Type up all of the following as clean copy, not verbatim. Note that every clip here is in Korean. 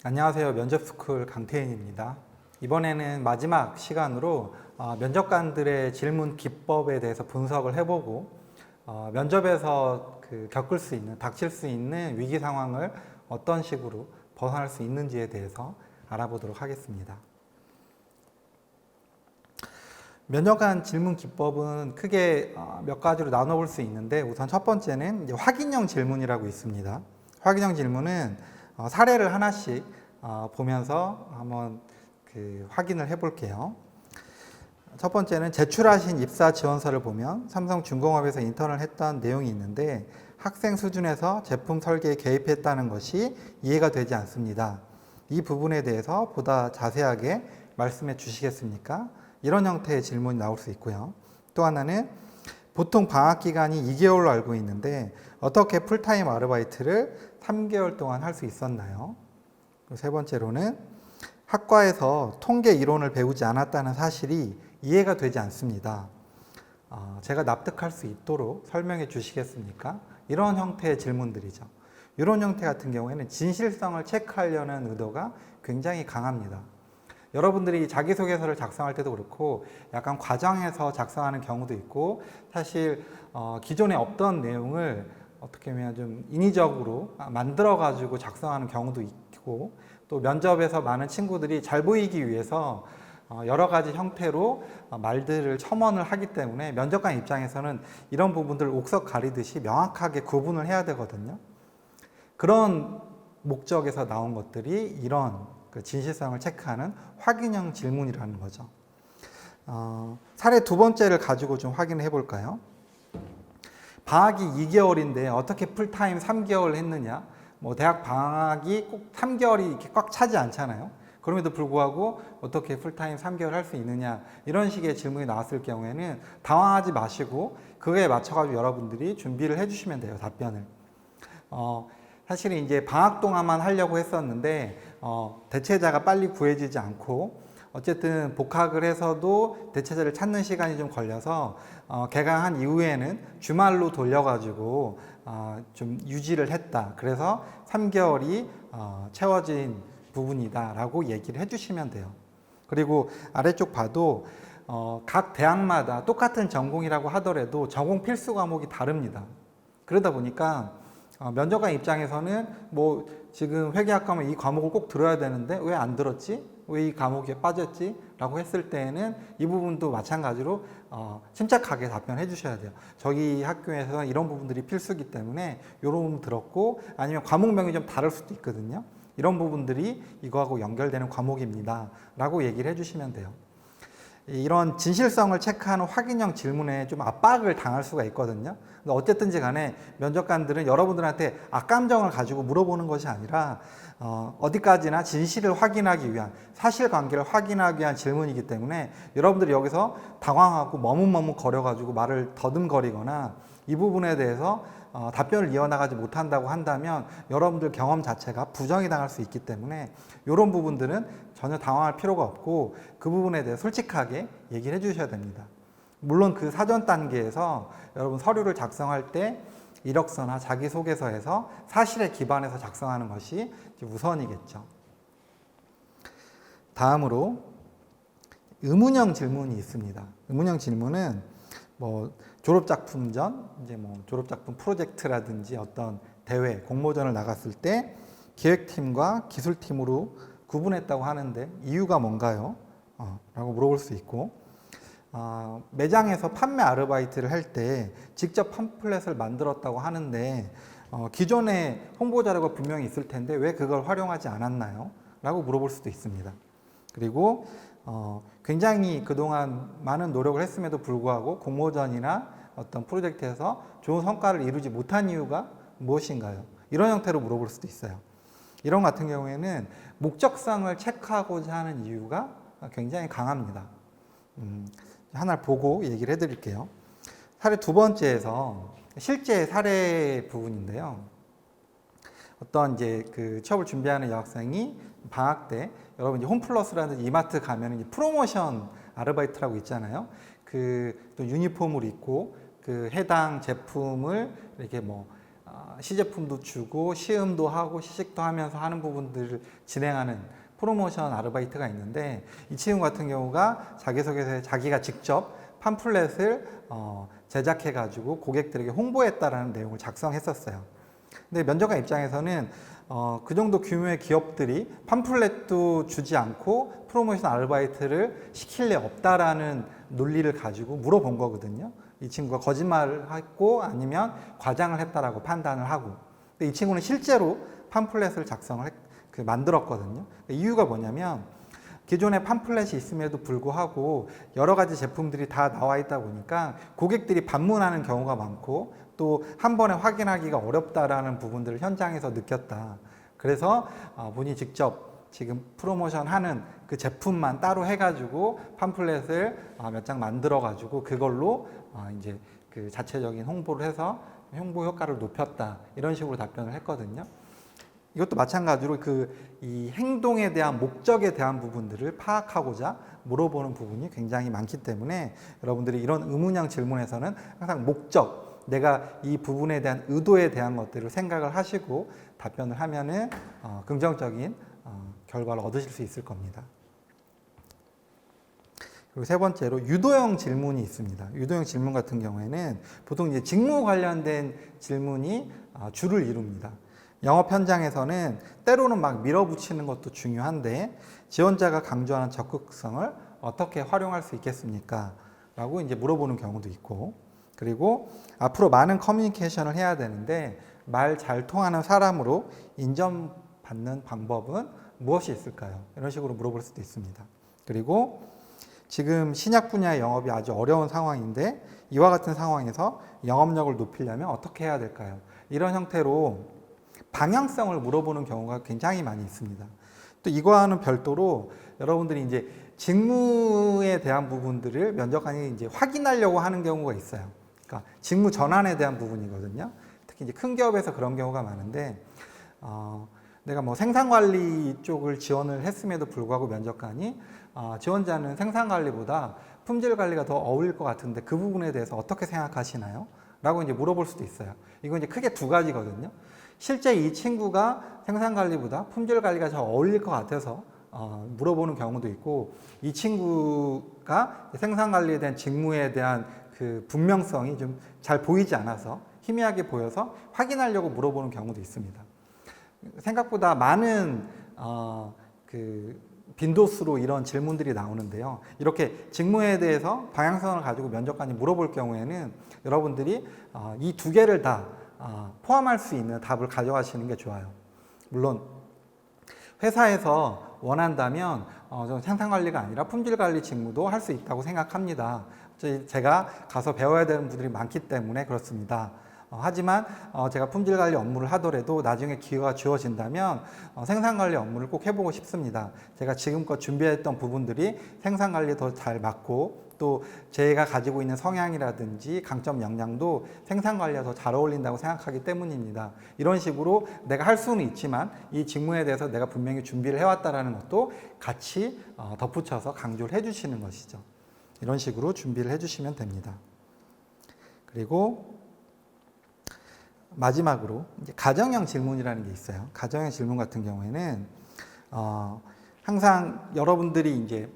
안녕하세요. 면접스쿨 강태인입니다. 이번에는 마지막 시간으로 면접관들의 질문 기법에 대해서 분석을 해보고 면접에서 겪을 수 있는, 닥칠 수 있는 위기 상황을 어떤 식으로 벗어날 수 있는지에 대해서 알아보도록 하겠습니다. 면접관 질문 기법은 크게 몇 가지로 나눠볼 수 있는데, 우선 첫 번째는 이제 확인형 질문이라고 있습니다. 확인형 질문은 사례를 하나씩 보면서 한번 확인을 해볼게요. 첫 번째는 제출하신 입사 지원서를 보면 삼성중공업에서 인턴을 했던 내용이 있는데, 학생 수준에서 제품 설계에 개입했다는 것이 이해가 되지 않습니다. 이 부분에 대해서 보다 자세하게 말씀해 주시겠습니까? 이런 형태의 질문이 나올 수 있고요. 또 하나는 보통 방학 기간이 2개월로 알고 있는데 어떻게 풀타임 아르바이트를 3개월 동안 할 수 있었나요? 세 번째로는 학과에서 통계 이론을 배우지 않았다는 사실이 이해가 되지 않습니다. 제가 납득할 수 있도록 설명해 주시겠습니까? 이런 형태의 질문들이죠. 이런 형태 같은 경우에는 진실성을 체크하려는 의도가 굉장히 강합니다. 여러분들이 자기소개서를 작성할 때도 그렇고 약간 과장해서 작성하는 경우도 있고, 사실 기존에 없던 내용을 어떻게 보면 좀 인위적으로 만들어 가지고 작성하는 경우도 있고, 또 면접에서 많은 친구들이 잘 보이기 위해서 여러 가지 형태로 말들을 첨언을 하기 때문에 면접관 입장에서는 이런 부분들을 옥석 가리듯이 명확하게 구분을 해야 되거든요. 그런 목적에서 나온 것들이 이런 진실성을 체크하는 확인형 질문이라는 거죠. 사례 두 번째를 가지고 좀 확인해 볼까요? 방학이 2개월인데 어떻게 풀타임 3개월 했느냐? 대학 방학이 꼭 3개월이 이렇게 꽉 차지 않잖아요. 그럼에도 불구하고 어떻게 풀타임 3개월 할 수 있느냐? 이런 식의 질문이 나왔을 경우에는 당황하지 마시고 그거에 맞춰가지고 여러분들이 준비를 해주시면 돼요, 답변을. 사실은 이제 방학 동안만 하려고 했었는데 대체자가 빨리 구해지지 않고, 어쨌든 복학을 해서도 대체자를 찾는 시간이 좀 걸려서 개강한 이후에는 주말로 돌려가지고 좀 유지를 했다. 그래서 3개월이 채워진 부분이다 라고 얘기를 해주시면 돼요. 그리고 아래쪽 봐도 각 대학마다 똑같은 전공이라고 하더라도 전공 필수 과목이 다릅니다. 그러다 보니까 면접관 입장에서는 지금 회계학과면 이 과목을 꼭 들어야 되는데 왜 안 들었지? 왜 이 과목에 빠졌지? 라고 했을 때에는 이 부분도 마찬가지로 침착하게 답변해 주셔야 돼요. 저희 학교에서는 이런 부분들이 필수이기 때문에 이런 부분 들었고, 아니면 과목명이 좀 다를 수도 있거든요. 이런 부분들이 이거하고 연결되는 과목입니다 라고 얘기를 해주시면 돼요. 이런 진실성을 체크하는 확인형 질문에 좀 압박을 당할 수가 있거든요. 근데 어쨌든지 간에 면접관들은 여러분들한테 악감정을 가지고 물어보는 것이 아니라 어디까지나 진실을 확인하기 위한, 사실관계를 확인하기 위한 질문이기 때문에 여러분들이 여기서 당황하고 머뭇머뭇 거려가지고 말을 더듬거리거나 이 부분에 대해서 답변을 이어나가지 못한다고 한다면 여러분들 경험 자체가 부정이 당할 수 있기 때문에 이런 부분들은 전혀 당황할 필요가 없고 그 부분에 대해 솔직하게 얘기를 해주셔야 됩니다. 물론 그 사전 단계에서 여러분 서류를 작성할 때 이력서나 자기소개서에서 사실에 기반해서 작성하는 것이 우선이겠죠. 다음으로 의문형 질문이 있습니다. 의문형 질문은 졸업작품 전, 졸업작품 프로젝트라든지 어떤 대회, 공모전을 나갔을 때 기획팀과 기술팀으로 구분했다고 하는데 이유가 뭔가요? 라고 물어볼 수 있고, 매장에서 판매 아르바이트를 할 때 직접 팜플렛을 만들었다고 하는데 기존에 홍보 자료가 분명히 있을 텐데 왜 그걸 활용하지 않았나요? 라고 물어볼 수도 있습니다. 그리고 굉장히 그동안 많은 노력을 했음에도 불구하고 공모전이나 어떤 프로젝트에서 좋은 성과를 이루지 못한 이유가 무엇인가요? 이런 형태로 물어볼 수도 있어요. 이런 같은 경우에는 목적성을 체크하고자 하는 이유가 굉장히 강합니다. 하나를 보고 얘기를 해드릴게요. 사례 두 번째에서 실제 사례 부분인데요. 어떤 취업을 준비하는 여학생이 방학 때, 여러분 홈플러스라든지 이마트 가면 프로모션 아르바이트라고 있잖아요. 또 유니폼을 입고 해당 제품을 이렇게 시제품도 주고 시음도 하고 시식도 하면서 하는 부분들을 진행하는 프로모션 아르바이트가 있는데, 이 친구 같은 경우가 자기소개서에 자기가 직접 팜플렛을 제작해 가지고 고객들에게 홍보했다라는 내용을 작성했었어요. 근데 면접관 입장에서는 그 정도 규모의 기업들이 팜플렛도 주지 않고 프로모션 아르바이트를 시킬 리 없다라는 논리를 가지고 물어본 거거든요. 이 친구가 거짓말을 했고 아니면 과장을 했다라고 판단을 하고. 근데 이 친구는 실제로 팜플렛을 만들었거든요. 이유가 뭐냐면, 기존에 팜플렛이 있음에도 불구하고 여러 가지 제품들이 다 나와 있다 보니까 고객들이 반문하는 경우가 많고, 또 한 번에 확인하기가 어렵다라는 부분들을 현장에서 느꼈다. 그래서 본인이 직접 지금 프로모션 하는 그 제품만 따로 해가지고 팜플렛을 몇 장 만들어가지고 그걸로 이제 그 자체적인 홍보를 해서 홍보 효과를 높였다. 이런 식으로 답변을 했거든요. 이것도 마찬가지로 이 행동에 대한 목적에 대한 부분들을 파악하고자 물어보는 부분이 굉장히 많기 때문에, 여러분들이 이런 의문형 질문에서는 항상 목적, 내가 이 부분에 대한 의도에 대한 것들을 생각을 하시고 답변을 하면은 긍정적인 결과를 얻으실 수 있을 겁니다. 그리고 세 번째로 유도형 질문이 있습니다. 유도형 질문 같은 경우에는 보통 이제 직무 관련된 질문이 주를 이룹니다. 영업 현장에서는 때로는 막 밀어붙이는 것도 중요한데, 지원자가 강조하는 적극성을 어떻게 활용할 수 있겠습니까? 라고 이제 물어보는 경우도 있고, 그리고 앞으로 많은 커뮤니케이션을 해야 되는데 말 잘 통하는 사람으로 인정받는 방법은 무엇이 있을까요? 이런 식으로 물어볼 수도 있습니다. 그리고 지금 신약 분야의 영업이 아주 어려운 상황인데, 이와 같은 상황에서 영업력을 높이려면 어떻게 해야 될까요? 이런 형태로 방향성을 물어보는 경우가 굉장히 많이 있습니다. 또 이거와는 별도로 여러분들이 이제 직무에 대한 부분들을 면접관이 이제 확인하려고 하는 경우가 있어요. 그러니까 직무 전환에 대한 부분이거든요. 특히 이제 큰 기업에서 그런 경우가 많은데, 내가 뭐 생산관리 쪽을 지원을 했음에도 불구하고 면접관이 지원자는 생산관리보다 품질관리가 더 어울릴 것 같은데 그 부분에 대해서 어떻게 생각하시나요? 라고 이제 물어볼 수도 있어요. 이건 이제 크게 두 가지거든요. 실제 이 친구가 생산관리보다 품질관리가 더 어울릴 것 같아서 물어보는 경우도 있고, 이 친구가 생산관리에 대한 직무에 대한 그 분명성이 좀 잘 보이지 않아서 희미하게 보여서 확인하려고 물어보는 경우도 있습니다. 생각보다 많은 빈도수로 이런 질문들이 나오는데요. 이렇게 직무에 대해서 방향성을 가지고 면접관이 물어볼 경우에는 여러분들이 이 두 개를 다 포함할 수 있는 답을 가져가시는 게 좋아요. 물론 회사에서 원한다면 생산관리가 아니라 품질관리 직무도 할 수 있다고 생각합니다. 제가 가서 배워야 되는 분들이 많기 때문에 그렇습니다. 하지만 제가 품질관리 업무를 하더라도 나중에 기회가 주어진다면 생산관리 업무를 꼭 해보고 싶습니다. 제가 지금껏 준비했던 부분들이 생산관리에 더 잘 맞고, 또 제가 가지고 있는 성향이라든지 강점 역량도 생산관리와 더 잘 어울린다고 생각하기 때문입니다. 이런 식으로 내가 할 수는 있지만 이 직무에 대해서 내가 분명히 준비를 해왔다는 것도 같이 덧붙여서 강조를 해주시는 것이죠. 이런 식으로 준비를 해주시면 됩니다. 그리고 마지막으로 이제 가정형 질문이라는 게 있어요. 가정형 질문 같은 경우에는 항상 여러분들이 이제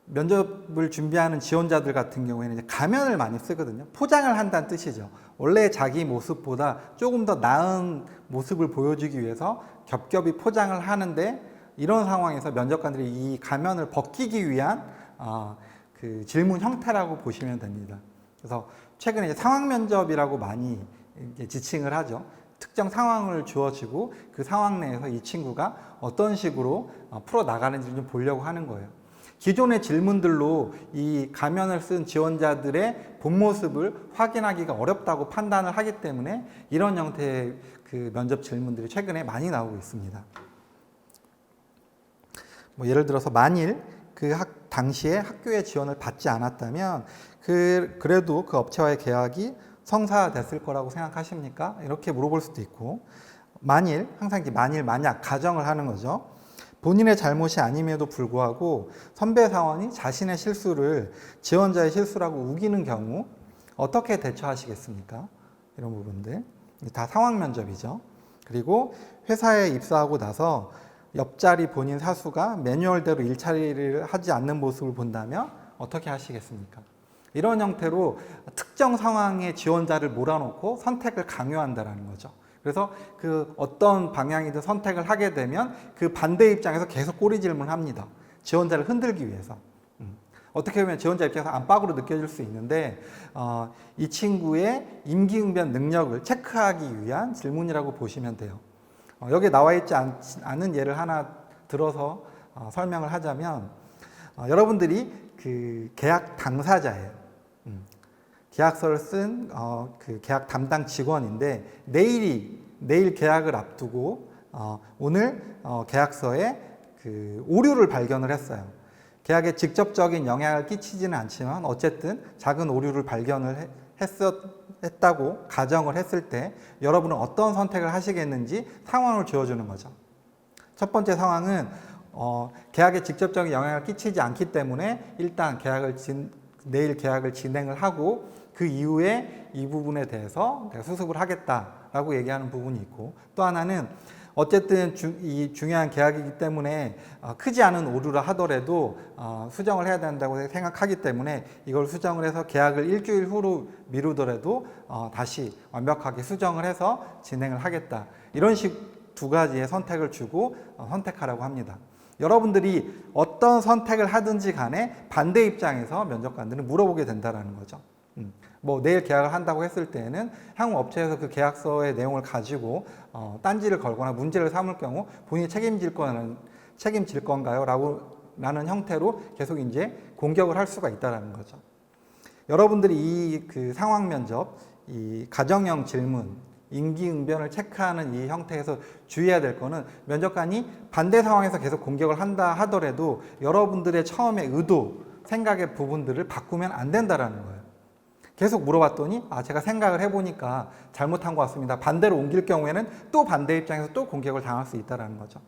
면접을 준비하는 지원자들 같은 경우에는 이제 가면을 많이 쓰거든요. 포장을 한다는 뜻이죠. 원래 자기 모습보다 조금 더 나은 모습을 보여주기 위해서 겹겹이 포장을 하는데, 이런 상황에서 면접관들이 이 가면을 벗기기 위한 그 질문 형태라고 보시면 됩니다. 그래서 최근에 이제 상황 면접이라고 많이 이제 지칭을 하죠. 특정 상황을 주어지고 그 상황 내에서 이 친구가 어떤 식으로 풀어 나가는지 좀 보려고 하는 거예요. 기존의 질문들로 이 가면을 쓴 지원자들의 본 모습을 확인하기가 어렵다고 판단을 하기 때문에 이런 형태의 그 면접 질문들이 최근에 많이 나오고 있습니다. 뭐 예를 들어서 만일 당시에 학교에 지원을 받지 않았다면 그래도 그 업체와의 계약이 성사됐을 거라고 생각하십니까? 이렇게 물어볼 수도 있고, 만일, 항상 이제 만약 가정을 하는 거죠. 본인의 잘못이 아님에도 불구하고 선배 사원이 자신의 실수를 지원자의 실수라고 우기는 경우 어떻게 대처하시겠습니까? 이런 부분들. 다 상황 면접이죠. 그리고 회사에 입사하고 나서 옆자리 본인 사수가 매뉴얼대로 일처리를 하지 않는 모습을 본다면 어떻게 하시겠습니까? 이런 형태로 특정 상황에 지원자를 몰아놓고 선택을 강요한다는 거죠. 그래서 그 어떤 방향이든 선택을 하게 되면 그 반대 입장에서 계속 꼬리질문을 합니다. 지원자를 흔들기 위해서. 어떻게 보면 지원자 입장에서 안팎으로 느껴질 수 있는데 이 친구의 임기응변 능력을 체크하기 위한 질문이라고 보시면 돼요. 여기에 나와 있지 않은 예를 하나 들어서 설명을 하자면 여러분들이 그 계약 당사자예요. 계약서를 쓴 그 계약 담당 직원인데 내일 계약을 앞두고 오늘 계약서에 그 오류를 발견을 했어요. 계약에 직접적인 영향을 끼치지는 않지만 어쨌든 작은 오류를 발견을 했다고 가정을 했을 때 여러분은 어떤 선택을 하시겠는지 상황을 주어주는 거죠. 첫 번째 상황은 계약에 직접적인 영향을 끼치지 않기 때문에 일단 내일 계약을 진행을 하고 그 이후에 이 부분에 대해서 내가 수습을 하겠다라고 얘기하는 부분이 있고, 또 하나는 어쨌든 이 중요한 계약이기 때문에 크지 않은 오류라 하더라도 수정을 해야 된다고 생각하기 때문에 이걸 수정을 해서 계약을 일주일 후로 미루더라도 다시 완벽하게 수정을 해서 진행을 하겠다. 이런 식 두 가지의 선택을 주고 선택하라고 합니다. 여러분들이 어떤 선택을 하든지 간에 반대 입장에서 면접관들은 물어보게 된다는 거죠. 뭐 내일 계약을 한다고 했을 때에는 향후 업체에서 그 계약서의 내용을 가지고 딴지를 걸거나 문제를 삼을 경우 본인이 책임질 건가요? 라는 형태로 계속 이제 공격을 할 수가 있다는 거죠. 여러분들이 이 그 상황 면접, 이 가정형 질문, 임기응변을 체크하는 이 형태에서 주의해야 될 거는 면접관이 반대 상황에서 계속 공격을 한다 하더라도 여러분들의 처음의 의도, 생각의 부분들을 바꾸면 안 된다는 거예요. 계속 물어봤더니 제가 생각을 해보니까 잘못한 것 같습니다. 반대로 옮길 경우에는 또 반대 입장에서 또 공격을 당할 수 있다는 거죠.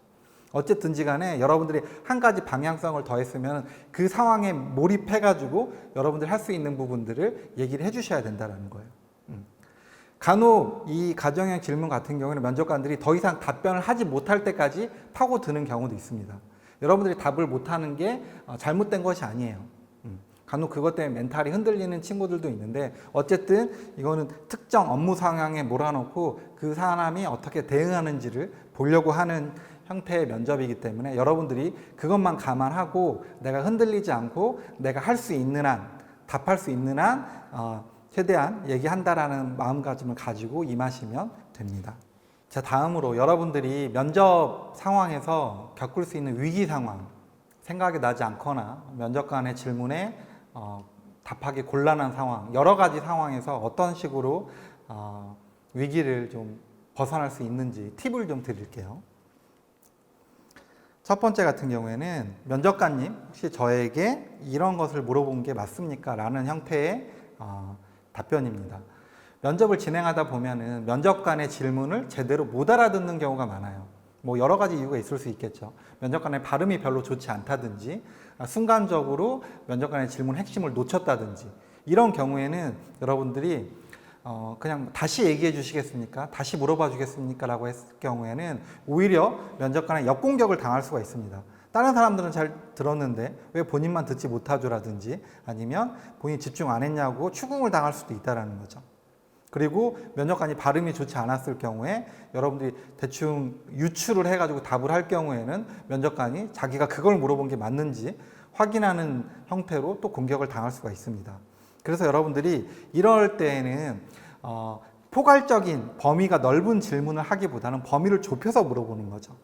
어쨌든지 간에 여러분들이 한 가지 방향성을 더했으면 그 상황에 몰입해가지고 여러분들이 할 수 있는 부분들을 얘기를 해주셔야 된다는 거예요. 간혹 이 가정형 질문 같은 경우에는 면접관들이 더 이상 답변을 하지 못할 때까지 파고드는 경우도 있습니다. 여러분들이 답을 못하는 게 잘못된 것이 아니에요. 간혹 그것 때문에 멘탈이 흔들리는 친구들도 있는데 어쨌든 이거는 특정 업무 상황에 몰아넣고 그 사람이 어떻게 대응하는지를 보려고 하는 형태의 면접이기 때문에 여러분들이 그것만 감안하고 내가 흔들리지 않고 내가 할 수 있는 한, 답할 수 있는 한 최대한 얘기한다라는 마음가짐을 가지고 임하시면 됩니다. 자, 다음으로 여러분들이 면접 상황에서 겪을 수 있는 위기 상황, 생각이 나지 않거나 면접관의 질문에 답하기 곤란한 상황, 여러 가지 상황에서 어떤 식으로 위기를 좀 벗어날 수 있는지 팁을 좀 드릴게요. 첫 번째 같은 경우에는 면접관님 혹시 저에게 이런 것을 물어본 게 맞습니까? 라는 형태의 답변입니다. 면접을 진행하다 보면은 면접관의 질문을 제대로 못 알아듣는 경우가 많아요. 뭐 여러 가지 이유가 있을 수 있겠죠. 면접관의 발음이 별로 좋지 않다든지 순간적으로 면접관의 질문 핵심을 놓쳤다든지 이런 경우에는 여러분들이 그냥 다시 얘기해 주시겠습니까? 다시 물어봐 주겠습니까? 라고 했을 경우에는 오히려 면접관의 역공격을 당할 수가 있습니다. 다른 사람들은 잘 들었는데 왜 본인만 듣지 못하죠라든지 아니면 본인이 집중 안 했냐고 추궁을 당할 수도 있다는 거죠. 그리고 면접관이 발음이 좋지 않았을 경우에 여러분들이 대충 유추를 해가지고 답을 할 경우에는 면접관이 자기가 그걸 물어본 게 맞는지 확인하는 형태로 또 공격을 당할 수가 있습니다. 그래서 여러분들이 이럴 때에는 포괄적인 범위가 넓은 질문을 하기보다는 범위를 좁혀서 물어보는 거죠.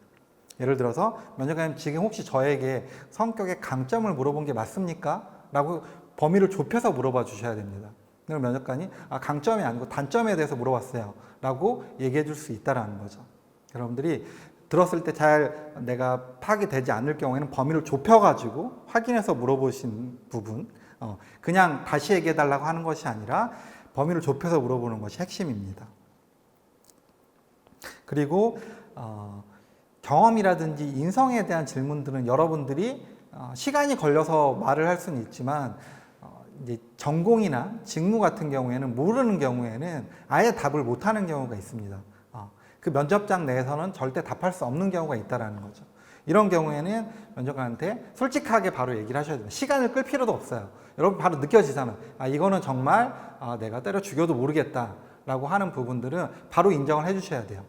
예를 들어서 면접관님 지금 혹시 저에게 성격의 강점을 물어본 게 맞습니까? 라고 범위를 좁혀서 물어봐 주셔야 됩니다. 그럼 면접관이 강점이 아니고 단점에 대해서 물어봤어요 라고 얘기해 줄 수 있다는 거죠. 여러분들이 들었을 때 잘 내가 파악이 되지 않을 경우에는 범위를 좁혀가지고 확인해서 물어보신 부분 그냥 다시 얘기해 달라고 하는 것이 아니라 범위를 좁혀서 물어보는 것이 핵심입니다. 그리고 경험이라든지 인성에 대한 질문들은 여러분들이 시간이 걸려서 말을 할 수는 있지만 이제 전공이나 직무 같은 경우에는 모르는 경우에는 아예 답을 못하는 경우가 있습니다. 그 면접장 내에서는 절대 답할 수 없는 경우가 있다는 거죠. 이런 경우에는 면접관한테 솔직하게 바로 얘기를 하셔야 돼요. 시간을 끌 필요도 없어요. 여러분 바로 느껴지잖아요. 이거는 정말 내가 때려 죽여도 모르겠다라고 하는 부분들은 바로 인정을 해주셔야 돼요.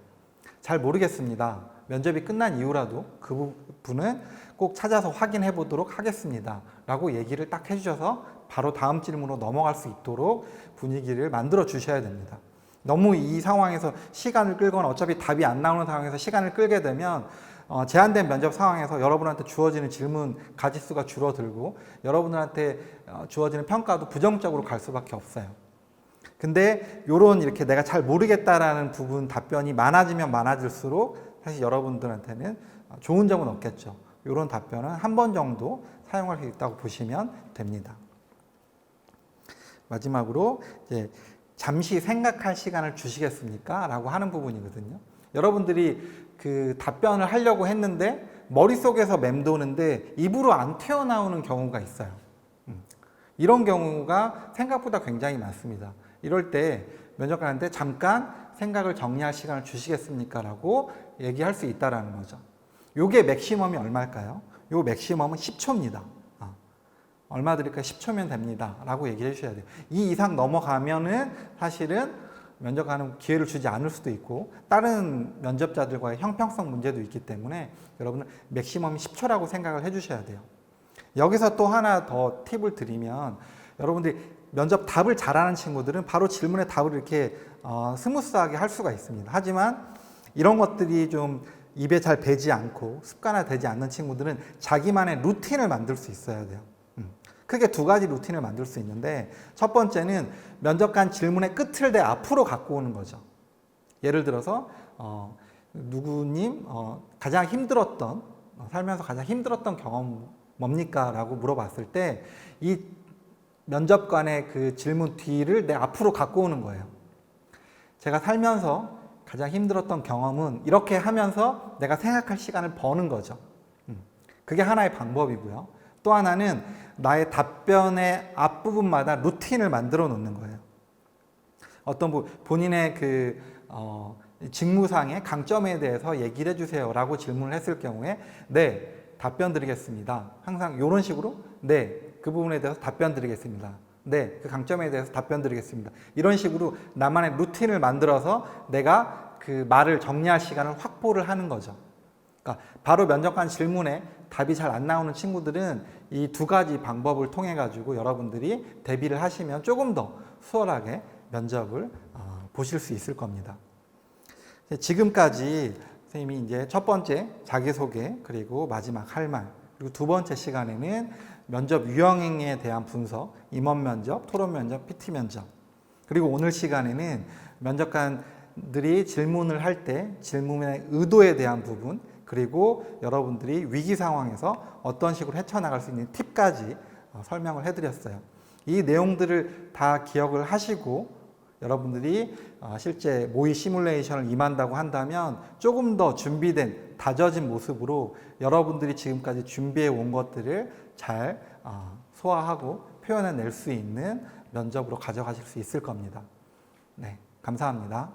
잘 모르겠습니다. 면접이 끝난 이후라도 그 부분은 꼭 찾아서 확인해 보도록 하겠습니다. 라고 얘기를 딱 해주셔서 바로 다음 질문으로 넘어갈 수 있도록 분위기를 만들어 주셔야 됩니다. 너무 이 상황에서 시간을 끌거나 어차피 답이 안 나오는 상황에서 시간을 끌게 되면 제한된 면접 상황에서 여러분한테 주어지는 질문 가지수가 줄어들고 여러분들한테 주어지는 평가도 부정적으로 갈 수밖에 없어요. 근데 요런 이렇게 내가 잘 모르겠다라는 부분 답변이 많아지면 많아질수록 사실 여러분들한테는 좋은 점은 없겠죠. 요런 답변은 한 번 정도 사용할 수 있다고 보시면 됩니다. 마지막으로 이제 잠시 생각할 시간을 주시겠습니까? 라고 하는 부분이거든요. 여러분들이 그 답변을 하려고 했는데 머릿속에서 맴도는데 입으로 안 튀어나오는 경우가 있어요. 이런 경우가 생각보다 굉장히 많습니다. 이럴 때 면접관한테 잠깐 생각을 정리할 시간을 주시겠습니까? 라고 얘기할 수 있다는 거죠. 요게 맥시멈이 얼마일까요? 요 맥시멈은 10초입니다. 얼마 드릴까요? 10초면 됩니다. 라고 얘기해 주셔야 돼요. 이 이상 넘어가면은 사실은 면접관은 기회를 주지 않을 수도 있고 다른 면접자들과의 형평성 문제도 있기 때문에 여러분은 맥시멈이 10초라고 생각을 해 주셔야 돼요. 여기서 또 하나 더 팁을 드리면 여러분들이 면접 답을 잘하는 친구들은 바로 질문에 답을 이렇게 스무스하게 할 수가 있습니다. 하지만 이런 것들이 좀 입에 잘 배지 않고 습관화되지 않는 친구들은 자기만의 루틴을 만들 수 있어야 돼요. 크게 두 가지 루틴을 만들 수 있는데 첫 번째는 면접관 질문의 끝을 내 앞으로 갖고 오는 거죠. 예를 들어서 누구님 가장 힘들었던 살면서 가장 힘들었던 경험 뭡니까? 라고 물어봤을 때 이 면접관의 그 질문 뒤를 내 앞으로 갖고 오는 거예요. 제가 살면서 가장 힘들었던 경험은 이렇게 하면서 내가 생각할 시간을 버는 거죠. 그게 하나의 방법이고요. 또 하나는 나의 답변의 앞부분마다 루틴을 만들어 놓는 거예요. 어떤 본인의 그 직무상의 강점에 대해서 얘기를 해주세요 라고 질문을 했을 경우에 네, 답변 드리겠습니다. 항상 이런 식으로 네, 그 부분에 대해서 답변 드리겠습니다. 네, 그 강점에 대해서 답변 드리겠습니다. 이런 식으로 나만의 루틴을 만들어서 내가 그 말을 정리할 시간을 확보를 하는 거죠. 그러니까 바로 면접관 질문에 답이 잘 안 나오는 친구들은 이 두 가지 방법을 통해 가지고 여러분들이 대비를 하시면 조금 더 수월하게 면접을 보실 수 있을 겁니다. 지금까지 선생님이 이제 첫 번째 자기소개 그리고 마지막 할 말 그리고 두 번째 시간에는 면접 유형에 대한 분석, 임원 면접, 토론 면접, PT 면접 그리고 오늘 시간에는 면접관들이 질문을 할 때 질문의 의도에 대한 부분 그리고 여러분들이 위기 상황에서 어떤 식으로 헤쳐나갈 수 있는 팁까지 설명을 해드렸어요. 이 내용들을 다 기억을 하시고 여러분들이 실제 모의 시뮬레이션을 임한다고 한다면 조금 더 준비된 다져진 모습으로 여러분들이 지금까지 준비해 온 것들을 잘 소화하고 표현해낼 수 있는 면접으로 가져가실 수 있을 겁니다. 네, 감사합니다.